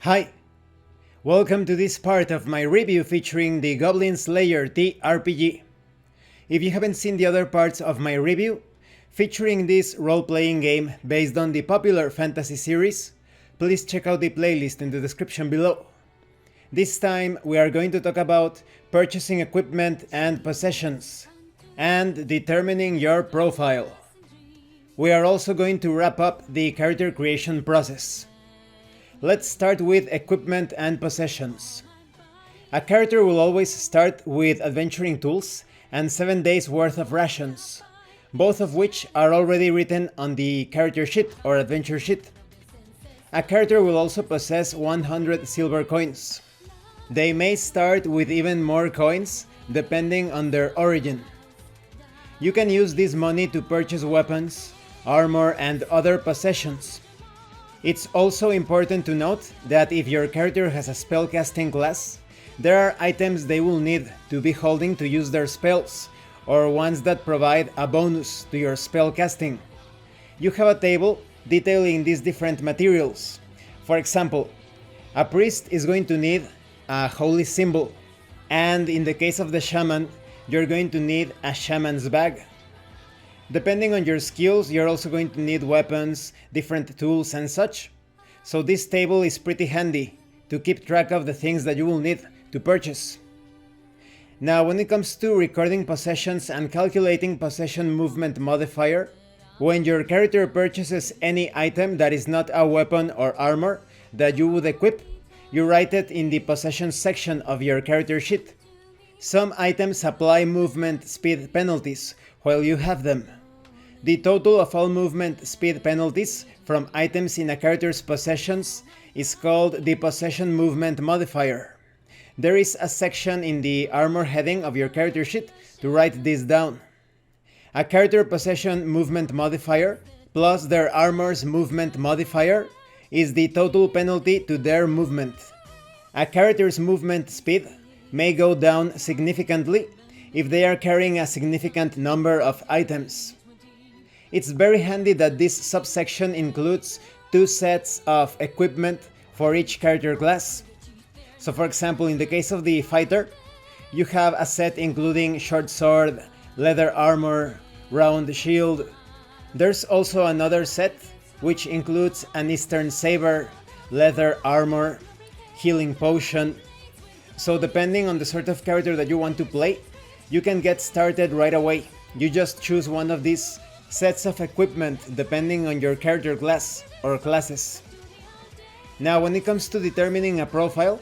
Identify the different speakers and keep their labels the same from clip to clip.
Speaker 1: Hi! Welcome to this part of my review featuring the Goblin Slayer TRPG. If you haven't seen the other parts of my review, featuring this role-playing game based on the popular fantasy series, please check out the playlist in the description below. This time we are going to talk about purchasing equipment and possessions, and determining your profile. We are also going to wrap up the character creation process. Let's start with equipment and possessions. A character will always start with adventuring tools and 7 days worth of rations, both of which are already written on the character sheet or adventure sheet. A character will also possess 100 silver coins. They may start with even more coins depending on their origin. You can use this money to purchase weapons, armor, and other possessions. It's also important to note that if your character has a spellcasting class, there are items they will need to be holding to use their spells, or ones that provide a bonus to your spellcasting. You have a table detailing these different materials. For example, a priest is going to need a holy symbol, and in the case of the shaman, you're going to need a shaman's bag. Depending on your skills, you're also going to need weapons, different tools and such. So this table is pretty handy to keep track of the things that you will need to purchase. Now, when it comes to recording possessions and calculating possession movement modifier, when your character purchases any item that is not a weapon or armor that you would equip, you write it in the possessions section of your character sheet. Some items apply movement speed penalties while you have them. The total of all movement speed penalties from items in a character's possessions is called the possession movement modifier. There is a section in the armor heading of your character sheet to write this down. A character possession movement modifier plus their armor's movement modifier is the total penalty to their movement. A character's movement speed may go down significantly if they are carrying a significant number of items. It's very handy that this subsection includes 2 sets of equipment for each character class. So for example, in the case of the fighter, you have a set including short sword, leather armor, round shield. There's also another set which includes an eastern saber, leather armor, healing potion. So depending on the sort of character that you want to play, you can get started right away. You just choose one of these sets of equipment depending on your character class or classes. Now, when it comes to determining a profile,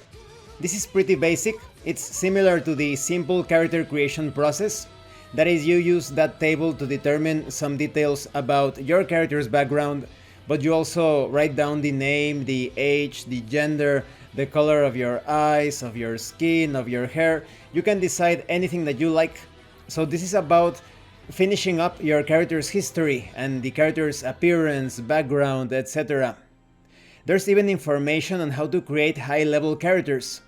Speaker 1: this is pretty basic. It's similar to the simple character creation process. That is, you use that table to determine some details about your character's background, but you also write down the name, the age, the gender, the color of your eyes, of your skin, of your hair. You can decide anything that you like. So this is about finishing up your character's history and the character's appearance, background, etc. There's even information on how to create high-level characters.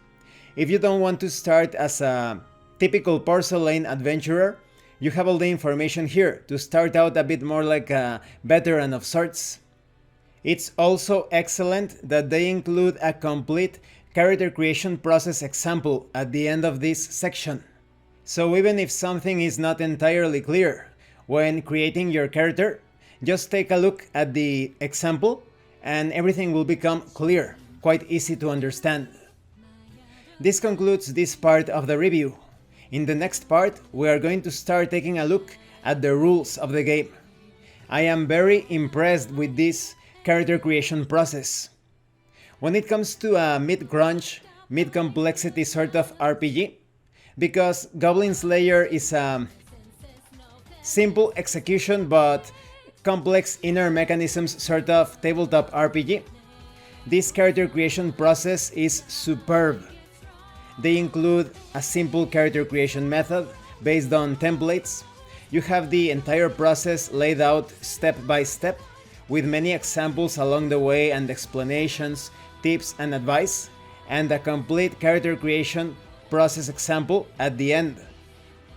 Speaker 1: If you don't want to start as a typical porcelain adventurer, you have all the information here to start out a bit more like a veteran of sorts. It's also excellent that they include a complete character creation process example at the end of this section. So even if something is not entirely clear when creating your character, just take a look at the example and everything will become clear, quite easy to understand. This concludes this part of the review. In the next part, we are going to start taking a look at the rules of the game. I am very impressed with this character creation process. When it comes to a mid-crunch, mid-complexity sort of RPG, because Goblin Slayer is a simple execution but complex inner mechanisms sort of tabletop RPG, this character creation process is superb. They include a simple character creation method based on templates. You have the entire process laid out step by step, with many examples along the way and explanations, tips and advice, and a complete character creation process example at the end.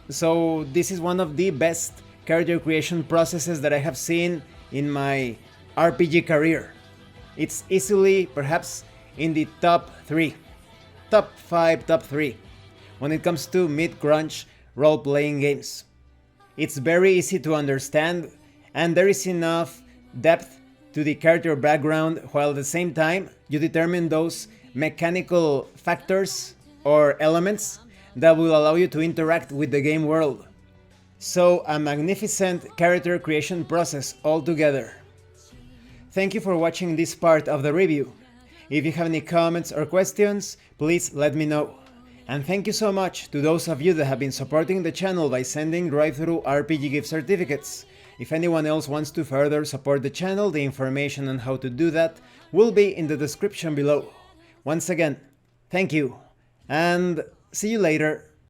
Speaker 1: So this is one of the best character creation processes that I have seen in my RPG career. It's easily, perhaps, in the top 3, top 5, top 3 when it comes to mid-crunch role-playing games. It's very easy to understand, and there is enough depth to the character background, while at the same time you determine those mechanical factors or elements that will allow you to interact with the game world. So a magnificent character creation process altogether. Thank you for watching this part of the review. If you have any comments or questions, please let me know. And thank you so much to those of you that have been supporting the channel by sending drive-thru RPG gift certificates. If anyone else wants to further support the channel, the information on how to do that will be in the description below. Once again, thank you, and see you later.